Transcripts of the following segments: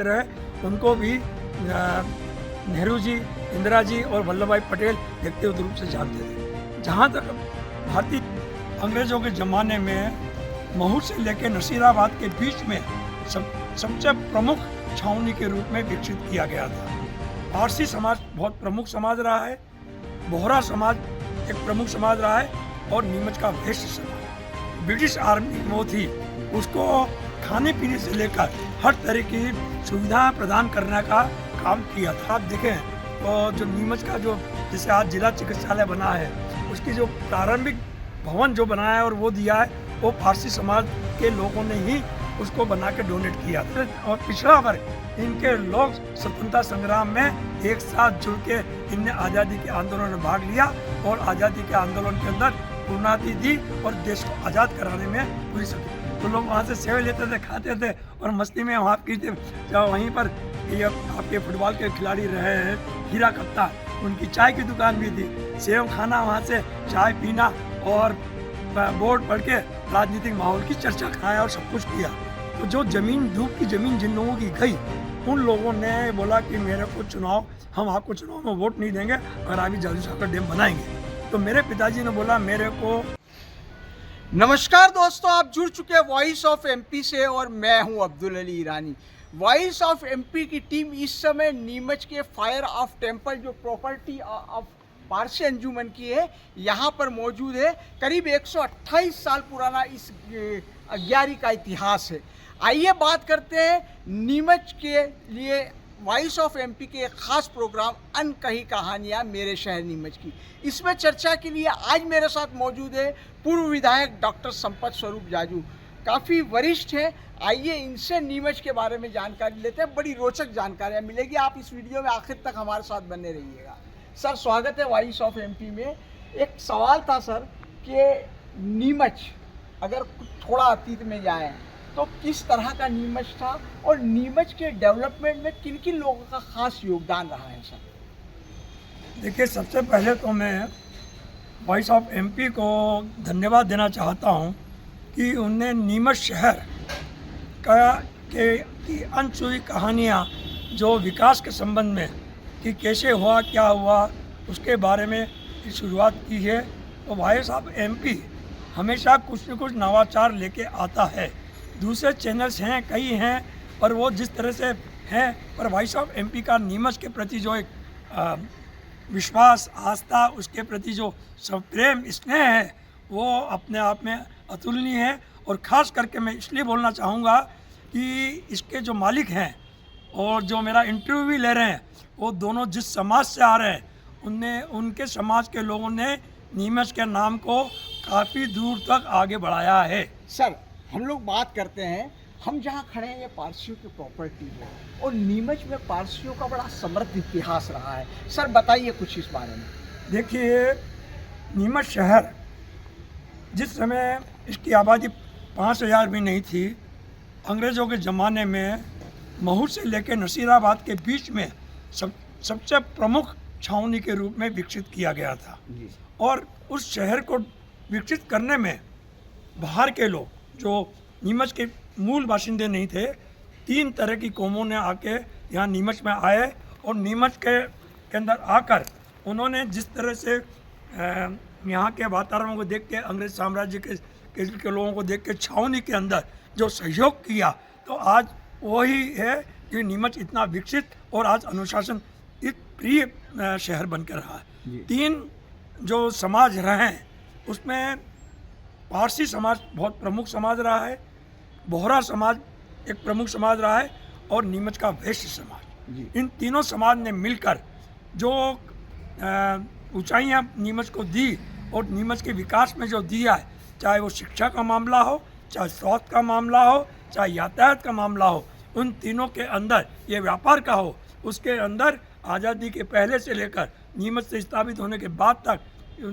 रहे उनको भी नेहरू जी, इंदिरा जी और वल्लभ भाई पटेल व्यक्तिगत रूप से जानते थे। जहाँ तक भारतीय अंग्रेजों के ज़माने में महू से लेकर नसीराबाद के बीच में सबसे प्रमुख छावनी के रूप में विकसित किया गया था। पारसी समाज बहुत प्रमुख समाज रहा है, बोहरा समाज एक प्रमुख समाज रहा है और नीमच का वैश्य समाज। ब्रिटिश आर्मी वो थी, उसको खाने पीने से लेकर हर तरह की सुविधा प्रदान करने का काम किया था। आप देखें तो जो नीमच का जो जैसे आज जिला चिकित्सालय बना है, उसकी जो प्रारंभिक भवन जो बनाया है और वो दिया है, वो फारसी समाज के लोगों ने ही उसको बना के डोनेट किया था। और पिछड़ा वर्ग इनके लोग स्वतंत्रता संग्राम में एक साथ जुड़ के इनने आज़ादी के आंदोलन में भाग लिया और आज़ादी के आंदोलन के अंदर पूर्णाति दी और देश को आज़ाद कराने में पूरी सकी। तो लोग वहाँ से सेव लेते थे, खाते थे और मस्ती में वहाँ की थे। जब वहीं पर ये आपके फुटबॉल के खिलाड़ी रहे हैं हीरा कप्तान, उनकी चाय की दुकान भी थी। सेव खाना, वहाँ से चाय पीना और बोर्ड पढ़ के राजनीतिक माहौल की चर्चा खाया और सब कुछ किया। तो जो जमीन धूप की ज़मीन जिन लोगों की गई, उन लोगों ने बोला कि मेरे को चुनाव, हम आपको चुनाव में वोट नहीं देंगे अगर आप जादू सागर डैम बनाएंगे। तो मेरे पिताजी ने बोला मेरे को। नमस्कार दोस्तों, आप जुड़ चुके हैं वॉइस ऑफ एमपी से और मैं हूं अब्दुल अली ईरानी। वॉइस ऑफ एमपी की टीम इस समय नीमच के फायर ऑफ टेम्पल जो प्रॉपर्टी ऑफ पारसी अंजुमन की है, यहाँ पर मौजूद है। करीब 128 साल पुराना इस अग्यारी का इतिहास है। आइए बात करते हैं नीमच के लिए वॉइस ऑफ एमपी के एक खास प्रोग्राम अनकही कहानियाँ मेरे शहर नीमच की। इसमें चर्चा के लिए आज मेरे साथ मौजूद है पूर्व विधायक डॉक्टर संपत स्वरूप जाजू, काफ़ी वरिष्ठ हैं। आइए इनसे नीमच के बारे में जानकारी लेते हैं, बड़ी रोचक जानकारियाँ मिलेगी। आप इस वीडियो में आखिर तक हमारे साथ बने रहिएगा। सर, स्वागत है वॉइस ऑफ एमपी में। एक सवाल था सर कि नीमच अगर थोड़ा अतीत में जाए तो किस तरह का नीमच था और नीमच के डेवलपमेंट में किन किन लोगों का खास योगदान रहा है सर? देखिए, सबसे पहले तो मैं वॉइस ऑफ एमपी को धन्यवाद देना चाहता हूं कि उनने नीमच शहर की अनछुई कहानियां जो विकास के संबंध में कि कैसे हुआ, क्या हुआ, उसके बारे में शुरुआत की है। तो वॉइस ऑफ एमपी हमेशा कुछ न कुछ नवाचार लेके आता है। दूसरे चैनल्स हैं, कई हैं, पर वो जिस तरह से हैं, पर वॉइस ऑफ एमपी का नीमच के प्रति जो एक विश्वास, आस्था, उसके प्रति जो सब प्रेम, स्नेह है, वो अपने आप में अतुलनीय है। और ख़ास करके मैं इसलिए बोलना चाहूँगा कि इसके जो मालिक हैं और जो मेरा इंटरव्यू भी ले रहे हैं, वो दोनों जिस समाज से आ रहे हैं, उनके समाज के लोगों ने नीमच के नाम को काफ़ी दूर तक आगे बढ़ाया है। सर, हम लोग बात करते हैं, हम जहाँ खड़े हैं ये पारसियों की प्रॉपर्टी है और नीमच में पारसियों का बड़ा समृद्ध इतिहास रहा है। सर, बताइए कुछ इस बारे में। देखिए, नीमच शहर जिस समय इसकी आबादी 5000 भी नहीं थी, अंग्रेज़ों के ज़माने में महू से लेकर नसीराबाद के बीच में सबसे प्रमुख छावनी के रूप में विकसित किया गया था। और उस शहर को विकसित करने में बाहर के लोग जो नीमच के मूल बाशिंदे नहीं थे, 3 तरह की कौमों ने आके यहाँ नीमच में आए और नीमच के अंदर आकर उन्होंने जिस तरह से यहाँ के वातावरण को देख के, अंग्रेज साम्राज्य के लोगों को देख के छावनी के अंदर जो सहयोग किया, तो आज वही है कि नीमच इतना विकसित और आज अनुशासन एक प्रिय शहर बनकर रहा है। 3 जो समाज रहे हैं उसमें पारसी समाज बहुत प्रमुख समाज रहा है, बोहरा समाज एक प्रमुख समाज रहा है और नीमच का वैश्य समाज। इन तीनों समाज ने मिलकर जो ऊंचाइयां नीमच को दी और नीमच के विकास में जो दिया है, चाहे वो शिक्षा का मामला हो, चाहे स्वास्थ्य का मामला हो, चाहे यातायात का मामला हो, उन तीनों के अंदर ये व्यापार का हो, उसके अंदर आज़ादी के पहले से लेकर नीमच से स्थापित होने के बाद तक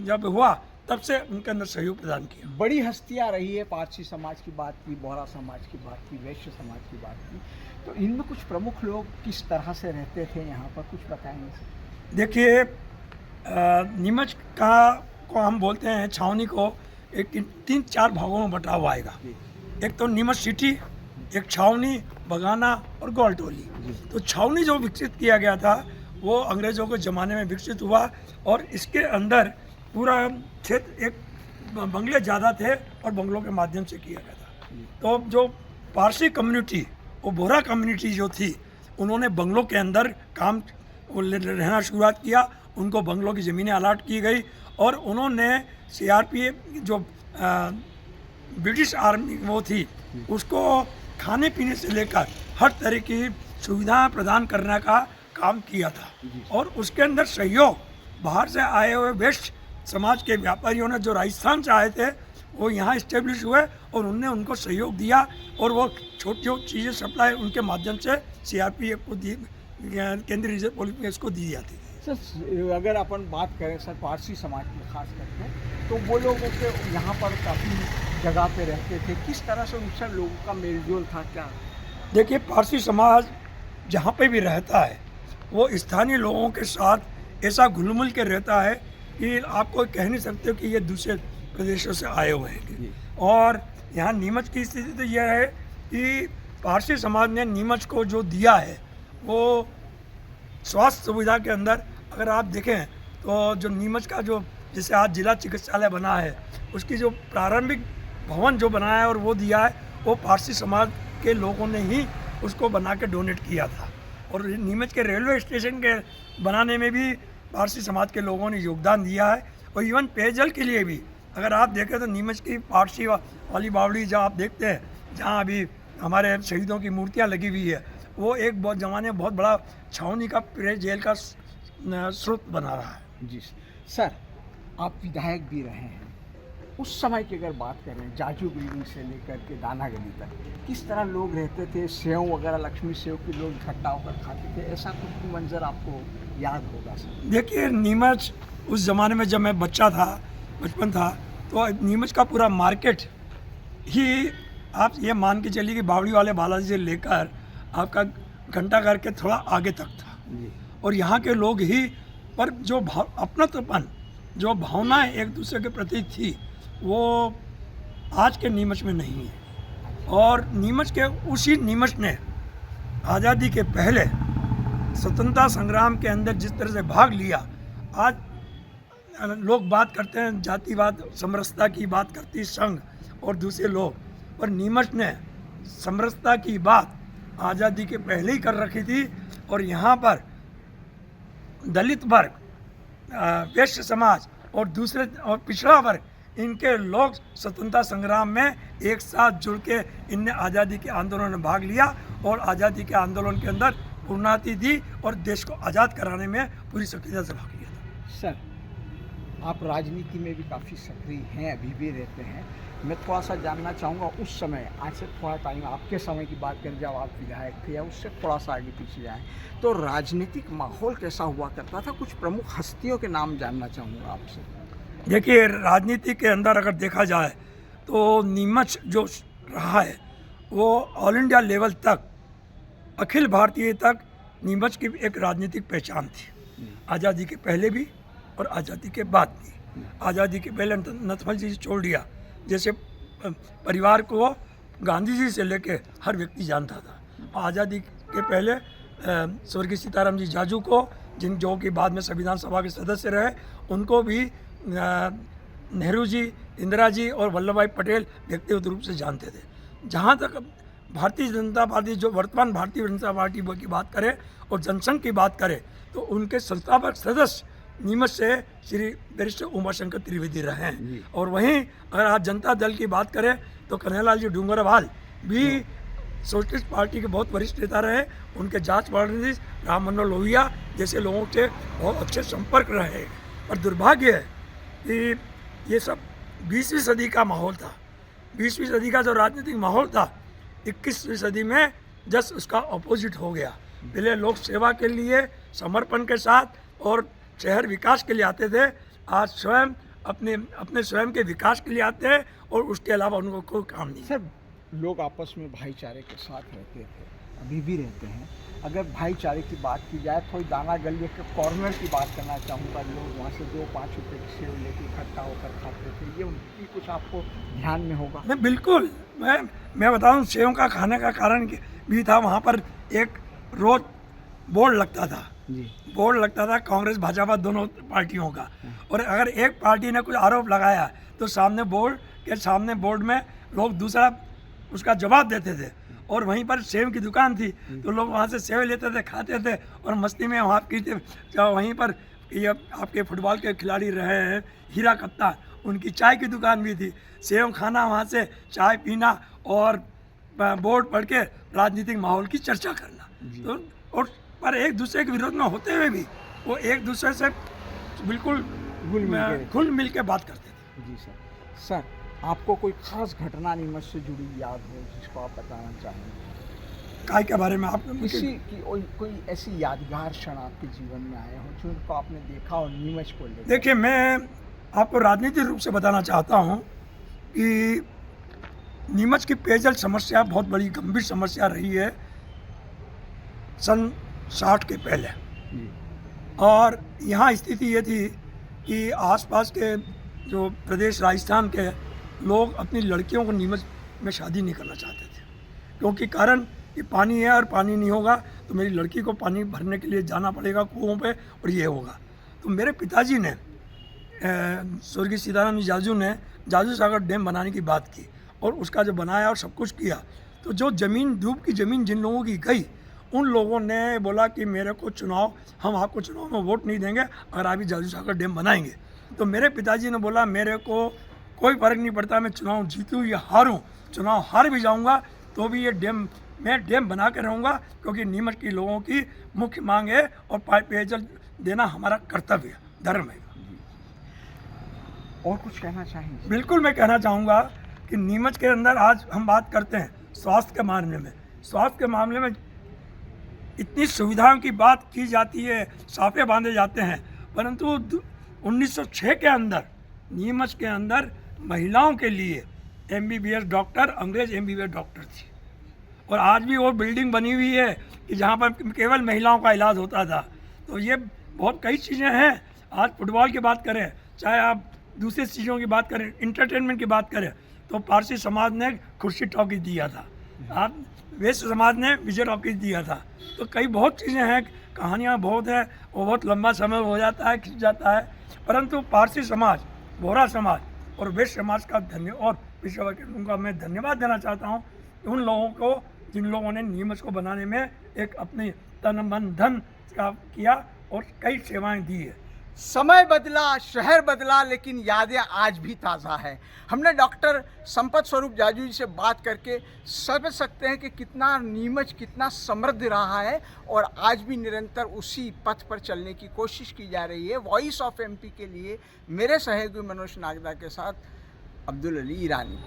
जब हुआ, तब से उनके अंदर सहयोग प्रदान किया। बड़ी हस्तियां रही है, पारसी समाज की बात की, बोहरा समाज की बात की, वैश्य समाज की बात की, तो इनमें कुछ प्रमुख लोग किस तरह से रहते थे यहाँ पर, कुछ बताएंगे? देखिए, नीमच को हम बोलते हैं छावनी को एक 3-4 भागों में बटा हुआ आएगा। एक तो नीमच सिटी, एक छावनी, बगाना और गोलटोली। तो छावनी जो विकसित किया गया था वो अंग्रेज़ों के ज़माने में विकसित हुआ और इसके अंदर पूरा क्षेत्र एक बंगले ज़्यादा थे और बंगलों के माध्यम से किया गया था। तो जो पारसी कम्युनिटी और बोहरा कम्युनिटी जो थी उन्होंने बंगलों के अंदर काम रहना शुरुआत किया, उनको बंगलों की ज़मीनें अलाट की गई और उन्होंने CRPF जो ब्रिटिश आर्मी वो थी उसको खाने पीने से लेकर हर तरह की सुविधाएं प्रदान करने का काम किया था। और उसके अंदर सहयोग बाहर से आए हुए वेस्ट समाज के व्यापारियों ने जो राजस्थान से आए थे वो यहाँ इस्टेब्लिश हुए और उनने उनको सहयोग दिया और वो छोटी छोटी चीज़ें सप्लाई उनके माध्यम से CRPF को दी, केंद्रीय रिजर्व पुलिस को दी जाती थी। सर अगर अपन बात करें सर पारसी समाज की खास करके, तो वो लोगों के यहाँ पर काफ़ी जगह पे रहते थे, किस तरह से उनसे लोगों का मेलजोल था क्या? देखिए, पारसी समाज जहाँ पे भी रहता है वो स्थानीय लोगों के साथ ऐसा घुल मिल के रहता है कि आपको कह नहीं सकते कि ये दूसरे प्रदेशों से आए हुए हैं। और यहाँ नीमच की स्थिति तो यह है कि पारसी समाज ने नीमच को जो दिया है वो स्वास्थ्य सुविधा के अंदर अगर आप देखें तो जो नीमच का जो जैसे आज जिला चिकित्सालय बना है उसकी जो प्रारंभिक भवन जो बनाया है और वो दिया है वो पारसी समाज के लोगों ने ही उसको बना के डोनेट किया था। और नीमच के रेलवे स्टेशन के बनाने में भी पारसी समाज के लोगों ने योगदान दिया है। और इवन पेयजल के लिए भी अगर आप देखें तो नीमच की पारसी वाली बावड़ी जहाँ आप देखते हैं जहाँ अभी हमारे शहीदों की मूर्तियाँ लगी हुई है वो एक बहुत ज़माने में बहुत बड़ा छावनी का प्रेस जेल का स्रोत बना रहा है। जी सर, आप विधायक भी रहे हैं, उस समय की अगर बात करें जाजू बिल्डिंग से लेकर के दाना गली तक किस तरह लोग रहते थे, सेव वगैरह लक्ष्मी सेव के लोग इकट्ठा होकर खाते थे, ऐसा कुछ मंजर आपको याद होगा सर? देखिए, नीमच उस ज़माने में जब मैं बच्चा था, बचपन था, तो नीमच का पूरा मार्केट ही आप ये मान के चलिए कि बावड़ी वाले बालाजी से लेकर आपका घंटा घर के थोड़ा आगे तक था। और यहाँ के लोग ही पर जो अपनापन जो भावनाएं एक दूसरे के प्रति थी वो आज के नीमच में नहीं है। और नीमच के उसी नीमच ने आज़ादी के पहले स्वतंत्रता संग्राम के अंदर जिस तरह से भाग लिया, आज लोग बात करते हैं जातिवाद समरसता की बात करती संघ और दूसरे लोग, पर नीमच ने समरसता की बात आज़ादी के पहले ही कर रखी थी। और यहाँ पर दलित वर्ग, वैश्य समाज और दूसरे और पिछड़ा वर्ग, इनके लोग स्वतंत्रता संग्राम में एक साथ जुड़ के इनने आज़ादी के आंदोलन में भाग लिया और आज़ादी के आंदोलन के अंदर पूर्णाति दी और देश को आज़ाद कराने में पूरी सक्रियता से भाग लिया था। सर, आप राजनीति में भी काफ़ी सक्रिय हैं, अभी भी रहते हैं। मैं थोड़ा सा जानना चाहूँगा उस समय, आज से थोड़ा टाइम आपके समय की बात करें जब आप विधायक थे या उससे थोड़ा सा आगे पीछे जाएँ, तो राजनीतिक माहौल कैसा हुआ करता था? कुछ प्रमुख हस्तियों के नाम जानना चाहूँगा आपसे। देखिए, राजनीति के अंदर अगर देखा जाए तो नीमच जो रहा है वो ऑल इंडिया लेवल तक, अखिल भारतीय तक नीमच की एक राजनीतिक पहचान थी, आज़ादी के पहले भी और आज़ादी के बाद भी। आज़ादी के पहले नथमल जी छोड़ दिया जैसे परिवार को गांधी जी से लेके हर व्यक्ति जानता था। आज़ादी के पहले स्वर्गीय सीताराम जी जाजू को, जो कि बाद में संविधान सभा के सदस्य रहे, उनको भी नेहरू जी, इंदिरा जी और वल्लभ भाई पटेल व्यक्तिगत रूप से जानते थे। जहाँ तक भारतीय जनता पार्टी, जो वर्तमान भारतीय जनता पार्टी की बात करें और जनसंघ की बात करें तो उनके संस्थापक सदस्य नीमच से श्री बैरिस्टर उमाशंकर त्रिवेदी रहे हैं। और वहीं अगर आप जनता दल की बात करें तो कन्हैयालाल जी डूंगरवाल भी सोशलिस्ट पार्टी के बहुत वरिष्ठ नेता रहे। उनके जांच न्यायाधीश राम मनोहर लोहिया जैसे लोगों से बहुत अच्छे संपर्क रहे। और दुर्भाग्य है कि ये सब 20वीं सदी का माहौल था। 20वीं सदी का जो राजनीतिक माहौल था 21वीं सदी में जस्ट उसका अपोजिट हो गया। पहले लोग सेवा के लिए समर्पण के साथ और शहर विकास के लिए आते थे, आज स्वयं अपने स्वयं के विकास के लिए आते हैं और उसके अलावा उनको कोई काम नहीं। सर, लोग आपस में भाईचारे के साथ रहते थे, अभी भी रहते हैं। अगर भाईचारे की बात की जाए, थोड़ी दाना गली के कॉर्नर की बात करना चाहूँगा, लोग वहाँ से 2-5 रुपये की सेव लेके इकट्ठा होकर खाते थे, ये उनकी कुछ आपको ध्यान में होगा? नहीं, बिल्कुल मैं बताऊं, सेव का खाने का कारण भी था। वहाँ पर एक रोज बोर्ड लगता था, बोर्ड लगता था कांग्रेस भाजपा दोनों पार्टियों का, और अगर एक पार्टी ने कुछ आरोप लगाया तो सामने बोर्ड में लोग दूसरा उसका जवाब देते थे। और वहीं पर सेव की दुकान थी तो लोग वहाँ से सेव लेते थे, खाते थे और मस्ती में वहाँ की वहीं पर ये आपके फुटबॉल के खिलाड़ी रहे हैं हीरा कप्तान, उनकी चाय की दुकान भी थी। सेव खाना, वहाँ से चाय पीना और बोर्ड पढ़ के राजनीतिक माहौल की चर्चा करना। तो और पर एक दूसरे के विरोध में होते हुए भी वो एक दूसरे से बिल्कुल घुल मिल के बात करते थे। जी सर, आपको कोई खास घटना नीमच से जुड़ी याद हो जिसको आप बताना चाहेंगे? काय के बारे में आप किसी की कोई ऐसी यादगार क्षण आपके जीवन में आए हो जिनको आपने देखा और नीमच को लेकर? देखिए, मैं आपको राजनीतिक रूप से बताना चाहता हूँ कि नीमच की पेयजल समस्या बहुत बड़ी गंभीर समस्या रही है सन 60 के पहले। और यहाँ स्थिति ये थी कि आसपास के जो प्रदेश राजस्थान के लोग अपनी लड़कियों को नीमच में शादी नहीं करना चाहते थे, क्योंकि कारण कि पानी है और पानी नहीं होगा तो मेरी लड़की को पानी भरने के लिए जाना पड़ेगा कुओं पे और ये होगा। तो मेरे पिताजी ने स्वर्गीय सीताराम जी जाजू ने जाजू सागर डैम बनाने की बात की और उसका जो बनाया और सब कुछ किया। तो जो ज़मीन डूब की ज़मीन जिन लोगों की गई, उन लोगों ने बोला कि मेरे को हम आपको चुनाव में वोट नहीं देंगे अगर आप जाजू सागर डैम बनाएंगे। तो मेरे पिताजी ने बोला मेरे को कोई फ़र्क नहीं पड़ता, मैं चुनाव जीतूँ या हारूँ, चुनाव हार भी जाऊँगा तो भी मैं डैम बना के रहूँगा, क्योंकि नीमच के लोगों की मुख्य मांग है और पेयजल देना हमारा कर्तव्य है, धर्म है। और कुछ कहना चाहेंगे? बिल्कुल, मैं कहना चाहूँगा कि नीमच के अंदर आज हम बात करते हैं स्वास्थ्य के मामले में इतनी सुविधाओं की बात की जाती है, साफे बांधे जाते हैं, परंतु 1906 के अंदर नीमच के अंदर महिलाओं के लिए MBBS डॉक्टर, अंग्रेज MBBS डॉक्टर थी। और आज भी वो बिल्डिंग बनी हुई है कि जहाँ पर केवल महिलाओं का इलाज होता था। तो ये बहुत कई चीज़ें हैं। आज फुटबॉल की बात करें, चाहे आप दूसरी चीज़ों की बात करें, इंटरटेनमेंट की बात करें, तो पारसी समाज ने खुर्शीद टॉकीज दिया था, आप वैश्य समाज ने विजय टॉकीज दिया था। तो कई बहुत चीज़ें हैं, कहानियाँ बहुत हैं, वो बहुत लंबा समय हो जाता है, खिंच जाता है। परंतु पारसी समाज, बोहरा समाज और वैश्य समाज का और पेशेवर के लोगों का मैं धन्यवाद देना चाहता हूँ, उन लोगों को जिन लोगों ने नीमच को बनाने में एक अपनी तन मन धन का किया और कई सेवाएं दी है। समय बदला, शहर बदला, लेकिन यादें आज भी ताज़ा है। हमने डॉक्टर संपत स्वरूप जाजू जी से बात करके समझ सकते हैं कि कितना नीमच कितना समृद्ध रहा है और आज भी निरंतर उसी पथ पर चलने की कोशिश की जा रही है। वॉइस ऑफ MP के लिए मेरे सहयोगी मनोज नागदा के साथ अब्दुल अली ईरानी।